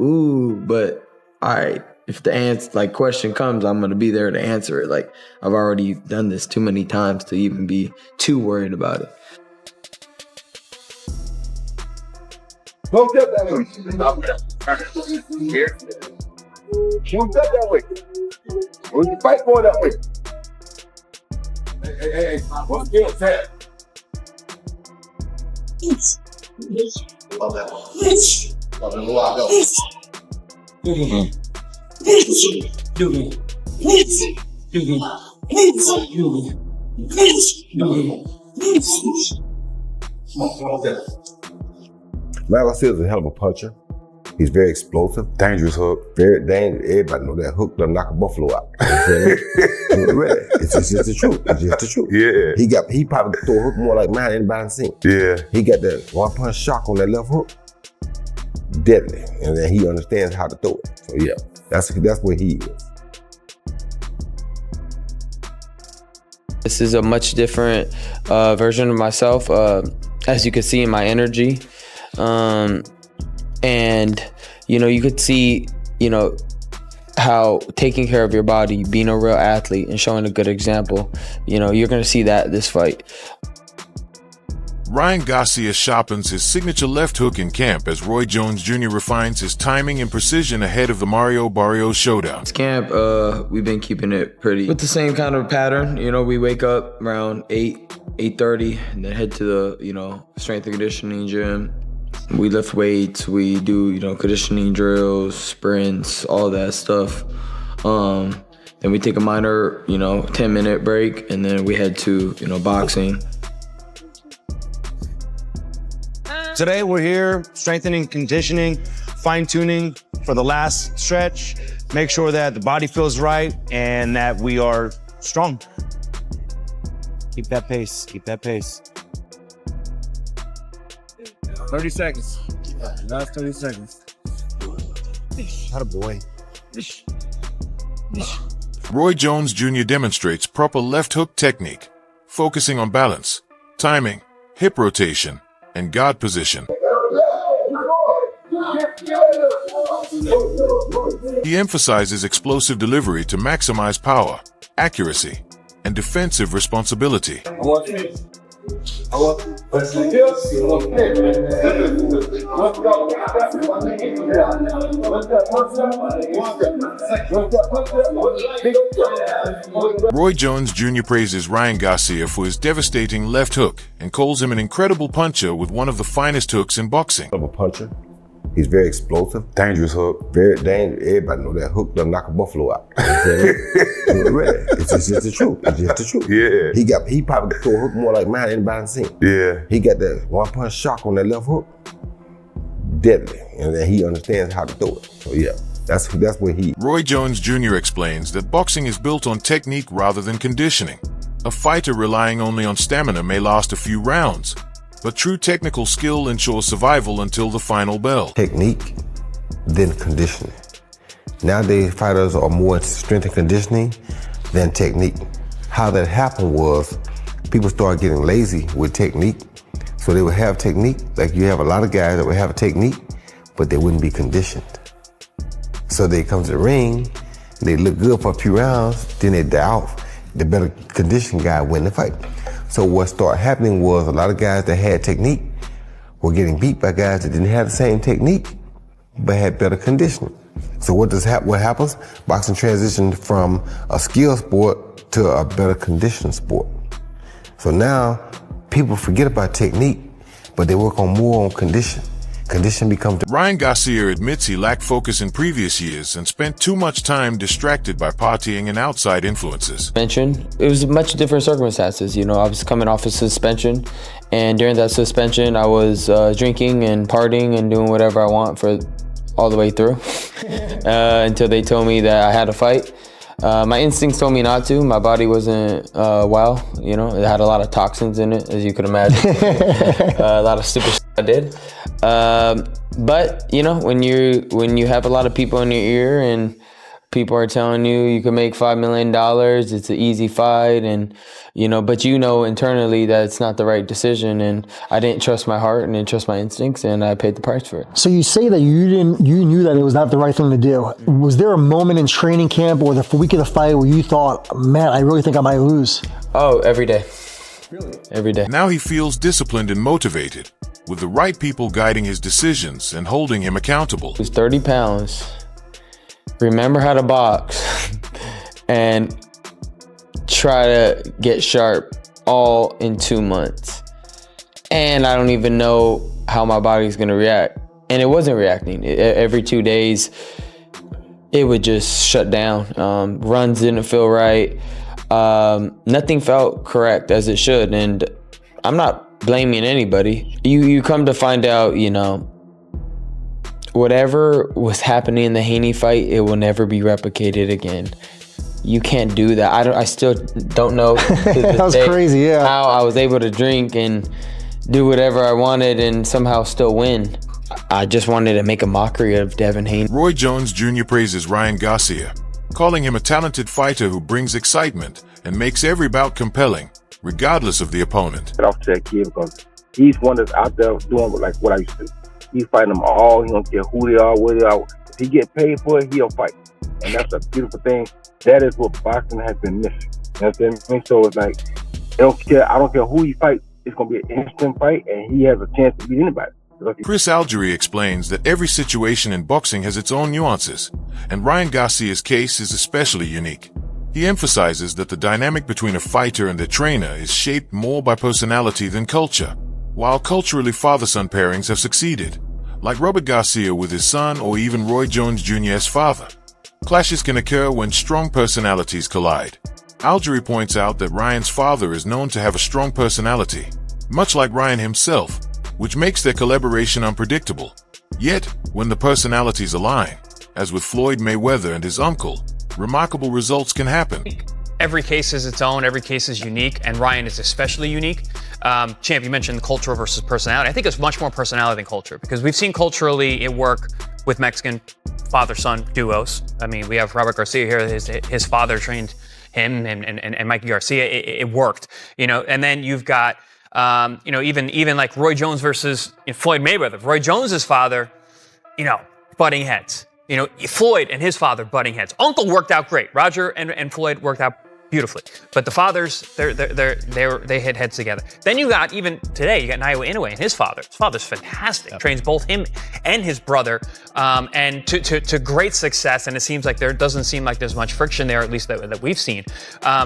ooh, but all right. If the question comes, I'm going to be there to answer it. Like, I've already done this too many times to even be too worried about it. Don't step that way. Here. Don't step that way. When you fight going that way. Hey. What's the tap? Love that one. Love it a lot, though. Mario Garcia is a hell of a puncher. He's very explosive, dangerous hook, very dangerous. Everybody know that hook doesn't knock a buffalo out. Really, it's just the truth. It's just the truth. Yeah. He probably throw a hook more like mine than anybody seen. Yeah. He got that one punch shock on that left hook. Deadly, and then he understands how to throw it. So yeah, that's where he is. This is a much different version of myself, as you can see in my energy. And, you could see, how taking care of your body, being a real athlete and showing a good example, you're going to see that this fight. Ryan Garcia sharpens his signature left hook in camp as Roy Jones Jr. refines his timing and precision ahead of the Mario Barrios showdown. This camp, we've been keeping it pretty with the same kind of pattern. We wake up around 8:30, and then head to the, strength and conditioning gym. We lift weights, we do, conditioning drills, sprints, all that stuff. Then we take a minor, 10-minute break, and then we head to, boxing. Today we're here strengthening, conditioning, fine-tuning for the last stretch. Make sure that the body feels right and that we are strong. Keep that pace, keep that pace. 30 seconds. Last 30 seconds. Attaboy. Roy Jones Jr. demonstrates proper left hook technique, focusing on balance, timing, hip rotation, and guard position. He emphasizes explosive delivery to maximize power, accuracy, and defensive responsibility. Roy Jones Jr. praises Ryan Garcia for his devastating left hook and calls him an incredible puncher with one of the finest hooks in boxing. Of a puncher. He's very explosive, dangerous hook, very dangerous. Everybody know that hook doesn't knock a buffalo out. Really, it's just the truth. It's just the truth. Yeah. He probably throw a hook more like mine than anybody seen. Yeah. He got that one punch shock on that left hook. Deadly, and then he understands how to throw it. So yeah, that's where he. Roy Jones Jr. explains that boxing is built on technique rather than conditioning. A fighter relying only on stamina may last a few rounds, but true technical skill ensures survival until the final bell. Technique, then conditioning. Nowadays, fighters are more into strength and conditioning than technique. How that happened was people started getting lazy with technique. So they would have technique, like you have a lot of guys that would have a technique, but they wouldn't be conditioned. So they come to the ring, they look good for a few rounds, then they die off. The better conditioned guy win the fight. So what started happening was a lot of guys that had technique were getting beat by guys that didn't have the same technique, but had better conditioning. So what happens? Boxing transitioned from a skill sport to a better conditioned sport. So now people forget about technique, but they work on more on condition. Condition becomes. Ryan Garcia admits he lacked focus in previous years and spent too much time distracted by partying and outside influences. Suspension. It was much different circumstances. I was coming off a suspension, and during that suspension, I was drinking and partying and doing whatever I want for all the way through until they told me that I had to fight. My instincts told me not to. My body wasn't well. It had a lot of toxins in it, as you could imagine. A lot of stupid shit I did. But when you have a lot of people in your ear and People are telling you can make $5 million. It's an easy fight. And, but internally that it's not the right decision. And I didn't trust my heart and didn't trust my instincts, and I paid the price for it. So you say that you knew that it was not the right thing to do. Was there a moment in training camp or the week of the fight where you thought, man, I really think I might lose? Oh, every day. Really? Every day. Now he feels disciplined and motivated, with the right people guiding his decisions and holding him accountable. He's 30 pounds. Remember how to box and try to get sharp all in 2 months. And I don't even know how my body's gonna react. And it wasn't reacting. Every 2 days, it would just shut down. Runs didn't feel right. Nothing felt correct as it should. And I'm not blaming anybody. You come to find out, whatever was happening in the Haney fight, it will never be replicated again. You can't do that. I still don't know that was crazy, yeah. How I was able to drink and do whatever I wanted and somehow still win. I just wanted to make a mockery of Devin Haney. Roy Jones Jr. praises Ryan Garcia, calling him a talented fighter who brings excitement and makes every bout compelling, regardless of the opponent. Get off to that kid because he's one that's out there doing like what I used to do. He's fighting them all. He don't care who they are, where they are. If he get paid for it, he'll fight. And that's a beautiful thing. That is what boxing has been missing. You know what I mean? So it's like, I don't care who he fights. It's going to be an instant fight, and he has a chance to beat anybody. Chris Algerie explains that every situation in boxing has its own nuances, and Ryan Garcia's case is especially unique. He emphasizes that the dynamic between a fighter and their trainer is shaped more by personality than culture, while culturally father-son pairings have succeeded, like Robert Garcia with his son or even Roy Jones Jr.'s father. Clashes can occur when strong personalities collide. Algerie points out that Ryan's father is known to have a strong personality, much like Ryan himself, which makes their collaboration unpredictable. Yet, when the personalities align, as with Floyd Mayweather and his uncle, remarkable results can happen. Every case is its own, every case is unique, and Ryan is especially unique. Champ, you mentioned culture versus personality. I think it's much more personality than culture, because we've seen culturally it work with Mexican father-son duos. I mean, we have Robert Garcia here, his father trained him, and Mikey Garcia, it worked. And then you've got, even like Roy Jones versus Floyd Mayweather. Roy Jones's father, butting heads. Floyd and his father butting heads. Uncle worked out great. Roger and Floyd worked out beautifully. But the fathers, they hit heads together. Then you got, even today, you got Naoya Inoue and his father. His father's fantastic. Yep. Trains both him and his brother, and to great success. And it seems like doesn't seem like there's much friction there, at least that we've seen.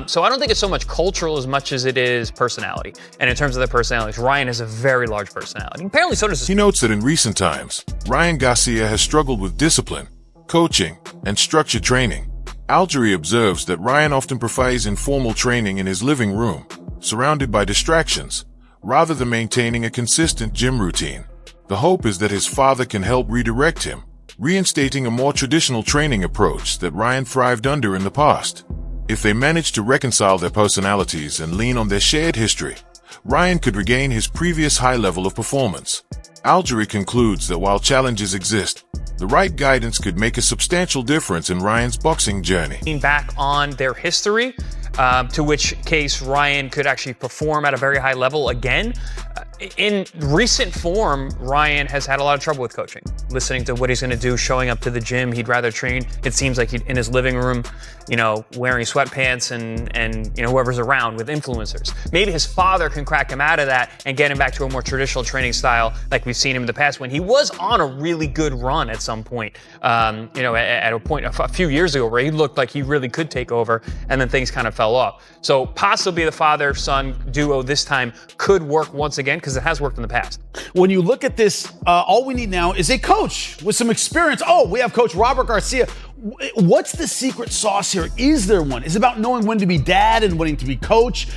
So I don't think it's so much cultural as much as it is personality. And in terms of the personalities, Ryan has a very large personality. Apparently so does his. He notes that in recent times, Ryan Garcia has struggled with discipline, coaching, and structured training. Algerie observes that Ryan often prefers informal training in his living room, surrounded by distractions, rather than maintaining a consistent gym routine. The hope is that his father can help redirect him, reinstating a more traditional training approach that Ryan thrived under in the past. If they manage to reconcile their personalities and lean on their shared history, Ryan could regain his previous high level of performance. Algerie concludes that while challenges exist, the right guidance could make a substantial difference in Ryan's boxing journey. Back on their history, to which case Ryan could actually perform at a very high level again. In recent form, Ryan has had a lot of trouble with coaching, listening to what he's going to do, showing up to the gym. He'd rather train, it seems like, in his living room, wearing sweatpants and whoever's around with influencers. Maybe his father can crack him out of that and get him back to a more traditional training style like we've seen him in the past, when he was on a really good run at some point, at a point a few years ago where he looked like he really could take over, and then things kind of fell off. So possibly the father-son duo this time could work once again, because it has worked in the past. When you look at this, all we need now is a coach with some experience. Oh, we have Coach Robert Garcia. What's the secret sauce here? Is there one? Is it about knowing when to be dad and when to be coach?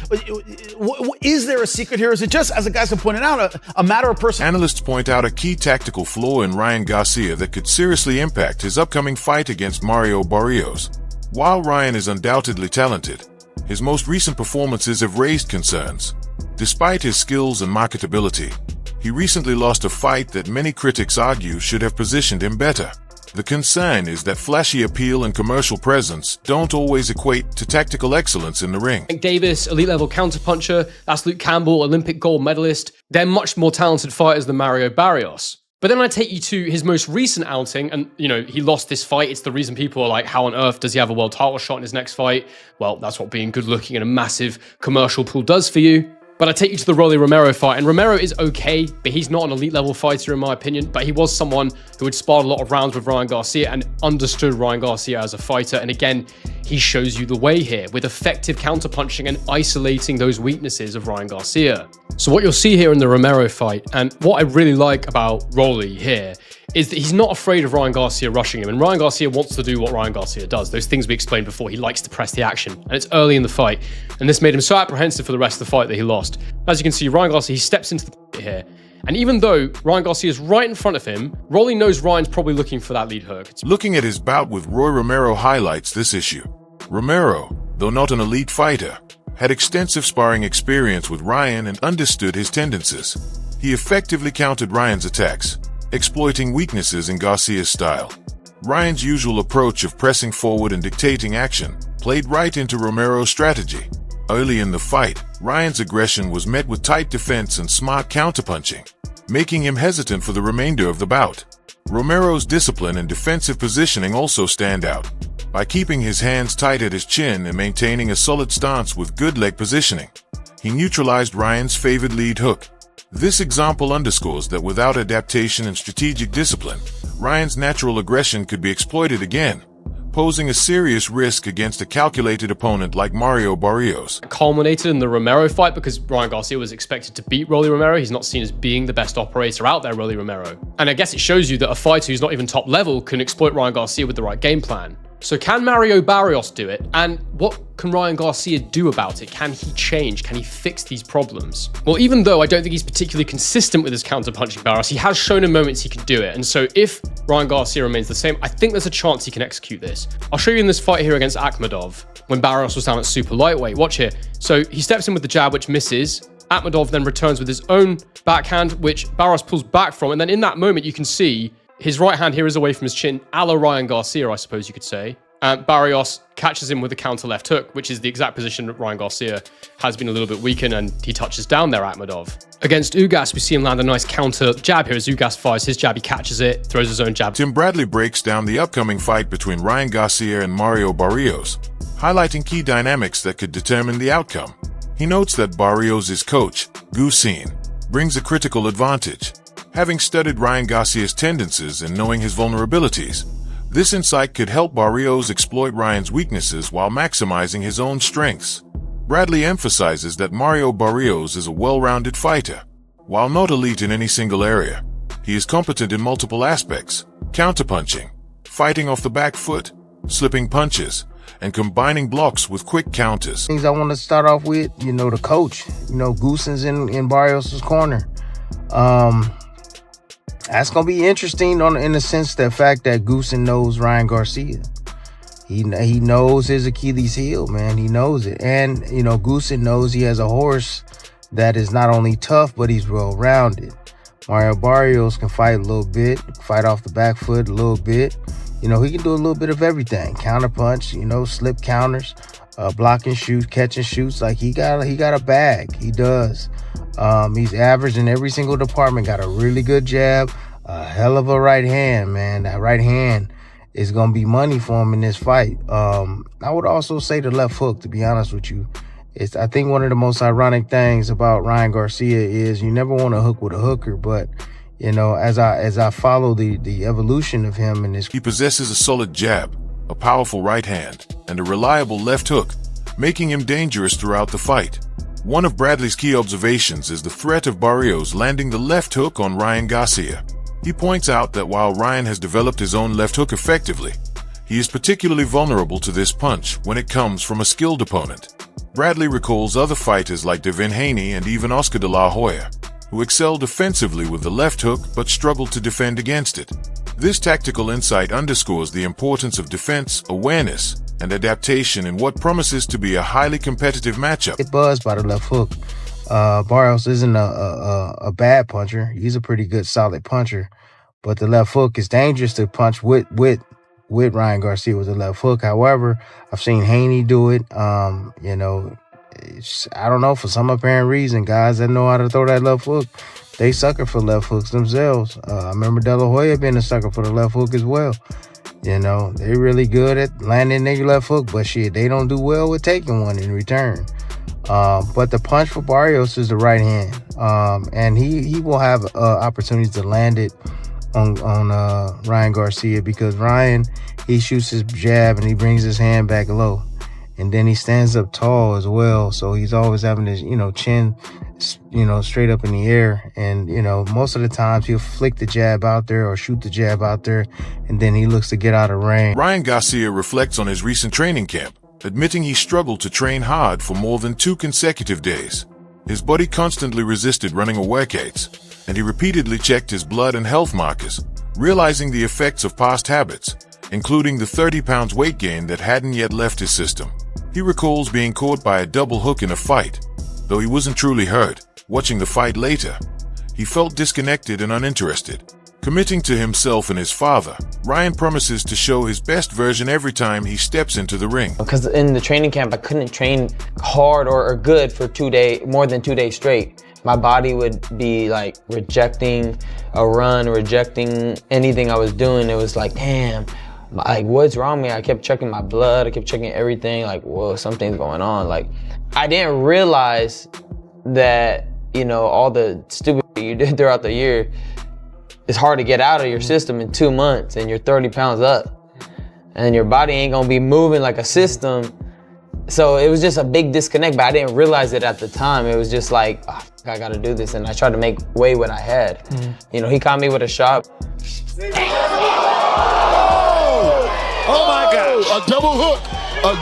Is there a secret here? Is it just, as the guys have pointed out, a matter of person? Analysts point out a key tactical flaw in Ryan Garcia that could seriously impact his upcoming fight against Mario Barrios. While Ryan is undoubtedly talented, his most recent performances have raised concerns. Despite his skills and marketability, he recently lost a fight that many critics argue should have positioned him better. The concern is that flashy appeal and commercial presence don't always equate to tactical excellence in the ring. Davis, elite level counterpuncher. That's Luke Campbell, Olympic gold medalist. They're much more talented fighters than Mario Barrios. But then I take you to his most recent outing, and, you know, he lost this fight. It's the reason people are like, how on earth does he have a world title shot in his next fight? Well, that's what being good looking in a massive commercial pool does for you. But I take you to the Rolly Romero fight, and Romero is okay, but he's not an elite level fighter in my opinion, but he was someone who had sparred a lot of rounds with Ryan Garcia and understood Ryan Garcia as a fighter. And again, he shows you the way here with effective counterpunching and isolating those weaknesses of Ryan Garcia. So what you'll see here in the Romero fight, and what I really like about Rolly here, is that he's not afraid of Ryan Garcia rushing him. And Ryan Garcia wants to do what Ryan Garcia does. Those things we explained before. He likes to press the action. And it's early in the fight. And this made him so apprehensive for the rest of the fight that he lost. As you can see, Ryan Garcia, he steps into the fight here. And even though Ryan Garcia is right in front of him, Rolly knows Ryan's probably looking for that lead hook. Looking at his bout with Roy Romero highlights this issue. Romero, though not an elite fighter, had extensive sparring experience with Ryan and understood his tendencies. He effectively countered Ryan's attacks, exploiting weaknesses in Garcia's style. Ryan's usual approach of pressing forward and dictating action played right into Romero's strategy. Early in the fight, Ryan's aggression was met with tight defense and smart counterpunching, making him hesitant for the remainder of the bout. Romero's discipline and defensive positioning also stand out. By keeping his hands tight at his chin and maintaining a solid stance with good leg positioning, he neutralized Ryan's favored lead hook. This example underscores that without adaptation and strategic discipline, Ryan's natural aggression could be exploited again, posing a serious risk against a calculated opponent like Mario Barrios. Culminated in the Romero fight because Ryan Garcia was expected to beat Rolly Romero. He's not seen as being the best operator out there, Rolly Romero. And I guess it shows you that a fighter who's not even top level can exploit Ryan Garcia with the right game plan. So can Mario Barrios do it? And what can Ryan Garcia do about it? Can he change? Can he fix these problems? Well, even though I don't think he's particularly consistent with his counter-punching Barrios, he has shown in moments he can do it. And so if Ryan Garcia remains the same, I think there's a chance he can execute this. I'll show you in this fight here against Akhmadov, when Barrios was down at super lightweight. Watch here. So he steps in with the jab, which misses. Akhmadov then returns with his own backhand, which Barrios pulls back from. And then in that moment, you can see his right hand here is away from his chin, a la Ryan Garcia, I suppose you could say. Barrios catches him with a counter left hook, which is the exact position that Ryan Garcia has been a little bit weakened, and he touches down there, Akhmadov. Against Ugas, we see him land a nice counter jab here as Ugas fires his jab, he catches it, throws his own jab. Tim Bradley breaks down the upcoming fight between Ryan Garcia and Mario Barrios, highlighting key dynamics that could determine the outcome. He notes that Barrios' coach, Gusin, brings a critical advantage, having studied Ryan Garcia's tendencies and knowing his vulnerabilities. This insight could help Barrios exploit Ryan's weaknesses while maximizing his own strengths. Bradley emphasizes that Mario Barrios is a well-rounded fighter. While not elite in any single area, he is competent in multiple aspects: counterpunching, fighting off the back foot, slipping punches, and combining blocks with quick counters. Things I want to start off with, the coach, Goosen's in Barrios' corner. That's going to be interesting in the sense the fact that Goosen knows Ryan Garcia. He knows his Achilles heel, man. He knows it. And, Goosen knows he has a horse that is not only tough, but he's well-rounded. Mario Barrios can fight a little bit, fight off the back foot a little bit. He can do a little bit of everything. Counterpunch, slip counters, blocking shoots, catching shoots. Like he got a bag. He does. He's average in every single department. Got a really good jab, a hell of a right hand, man. That right hand is gonna be money for him in this fight. I would also say the left hook, to be honest with you. I think one of the most ironic things about Ryan Garcia is you never want to hook with a hooker, but as I follow the evolution of him in this, he possesses a solid jab, a powerful right hand, and a reliable left hook, making him dangerous throughout the fight. One of Bradley's key observations is the threat of Barrios landing the left hook on Ryan Garcia. He points out that while Ryan has developed his own left hook effectively, he is particularly vulnerable to this punch when it comes from a skilled opponent. Bradley recalls other fighters like Devin Haney and even Oscar de la Hoya, who excel defensively with the left hook but struggle to defend against it. This tactical insight underscores the importance of defense, awareness, and adaptation in what promises to be a highly competitive matchup. Get buzzed by the left hook. Barrios isn't a bad puncher. He's a pretty good, solid puncher. But the left hook is dangerous to punch with Ryan Garcia with the left hook. However, I've seen Haney do it. You know, I don't know, for some apparent reason, guys that know how to throw that left hook, they sucker for left hooks themselves. I remember De La Hoya being a sucker for the left hook as well. You know, they're really good at landing their left hook, but shit, they don't do well with taking one in return. But the punch for Barrios is the right hand. And he will have opportunities to land it on Ryan Garcia, because Ryan, he shoots his jab and he brings his hand back low. And then he stands up tall as well. So he's always having his, chin, straight up in the air. And, most of the times he'll flick the jab out there or shoot the jab out there. And then he looks to get out of range. Ryan Garcia reflects on his recent training camp, admitting he struggled to train hard for more than 2 consecutive days. His body constantly resisted running or workouts, and he repeatedly checked his blood and health markers, realizing the effects of past habits, including the 30 pounds weight gain that hadn't yet left his system. He recalls being caught by a double hook in a fight. Though he wasn't truly hurt, watching the fight later, he felt disconnected and uninterested. Committing to himself and his father, Ryan promises to show his best version every time he steps into the ring. Because in the training camp, I couldn't train hard or good for more than 2 days straight. My body would be like rejecting a run, rejecting anything I was doing. It was like, damn, like what's wrong with me? I kept checking my blood, I kept checking everything, like, whoa, something's going on. Like, I didn't realize that, all the stupid you did throughout the year, it's hard to get out of your system in 2 months, and you're 30 pounds up and your body ain't gonna be moving like a system. So it was just a big disconnect, but I didn't realize it at the time. It was just like, oh, I gotta do this. And I tried to make way what I had. He caught me with a shot. Oh my God, a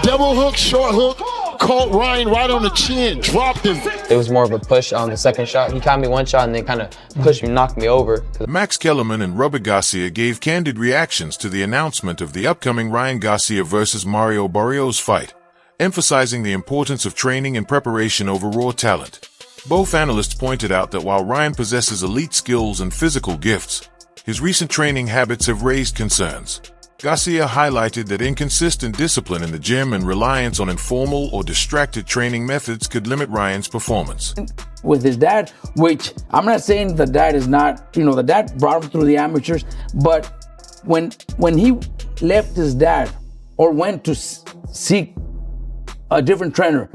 double hook, short hook, caught Ryan right on the chin, dropped him. It was more of a push on the second shot. He caught me one shot and then kind of pushed me, knocked me over. Max Kellerman and Robert Garcia gave candid reactions to the announcement of the upcoming Ryan Garcia versus Mario Barrios fight, emphasizing the importance of training and preparation over raw talent. Both analysts pointed out that while Ryan possesses elite skills and physical gifts, his recent training habits have raised concerns. Garcia highlighted that inconsistent discipline in the gym and reliance on informal or distracted training methods could limit Ryan's performance. With his dad, which I'm not saying the dad is not, the dad brought him through the amateurs, but when he left his dad or went to seek a different trainer,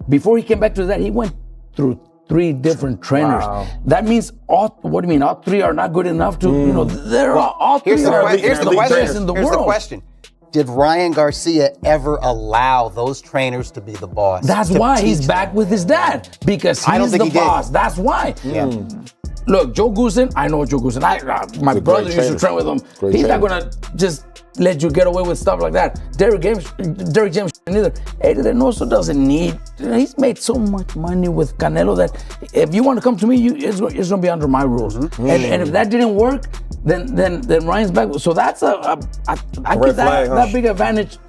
before he came back to that, he went through 3 different trainers. Wow. That means all 3 are not good enough to, they're all 3 are the best in the world. Here's the question. Did Ryan Garcia ever allow those trainers to be the boss? That's why he's back with his dad, because he's the boss. That's why. Yeah. Look, Joe Goosen, I know Joe Goosen. My brother used to train with him. He's not gonna just let you get away with stuff like that. Derrick James neither. Eddie Reynoso doesn't need. He's made so much money with Canelo that if you want to come to me, it's gonna be under my rules. And if that didn't work, then Ryan's back. So that's I give that big advantage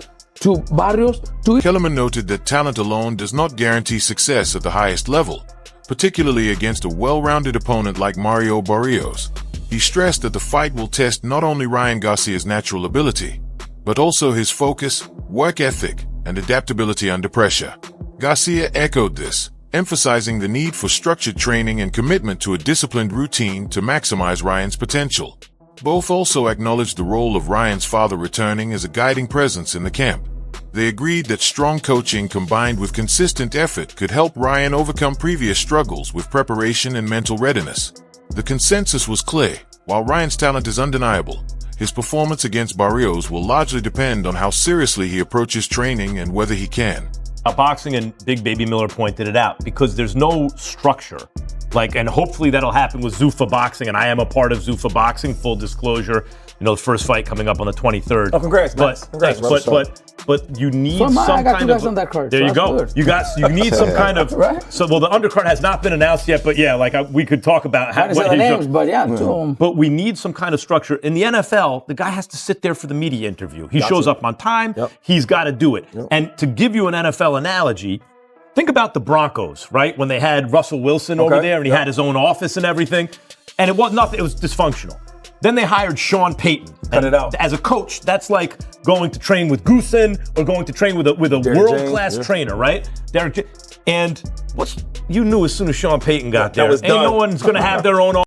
to Barrios. Kellerman noted that talent alone does not guarantee success at the highest level, particularly against a well-rounded opponent like Mario Barrios. He stressed that the fight will test not only Ryan Garcia's natural ability, but also his focus, work ethic, and adaptability under pressure. Garcia echoed this, emphasizing the need for structured training and commitment to a disciplined routine to maximize Ryan's potential. Both also acknowledged the role of Ryan's father returning as a guiding presence in the camp. They agreed that strong coaching combined with consistent effort could help Ryan overcome previous struggles with preparation and mental readiness. The consensus was clear. While Ryan's talent is undeniable, his performance against Barrios will largely depend on how seriously he approaches training and whether he can. Boxing, and Big Baby Miller pointed it out, because there's no structure. And hopefully that'll happen with Zuffa Boxing, and I am a part of Zuffa Boxing, full disclosure. The first fight coming up on the 23rd. Oh, congrats, Max. Congrats. But you need some I got kind you guys on that card. There you go. Good. You need some kind of. Right? So the undercard has not been announced yet, but yeah, we could talk about what names, but yeah. But we need some kind of structure. In the NFL, the guy has to sit there for the media interview. He shows up on time. Yep. He's got to do it. Yep. And to give you an NFL analogy, think about the Broncos, right? When they had Russell Wilson over there and he had his own office and everything, and it was nothing. It was dysfunctional. Then they hired Sean Payton. Cut it out. As a coach, that's like going to train with Goosen or going to train with a world-class trainer, right? And you knew as soon as Sean Payton got there, was ain't no done. one's going to have their own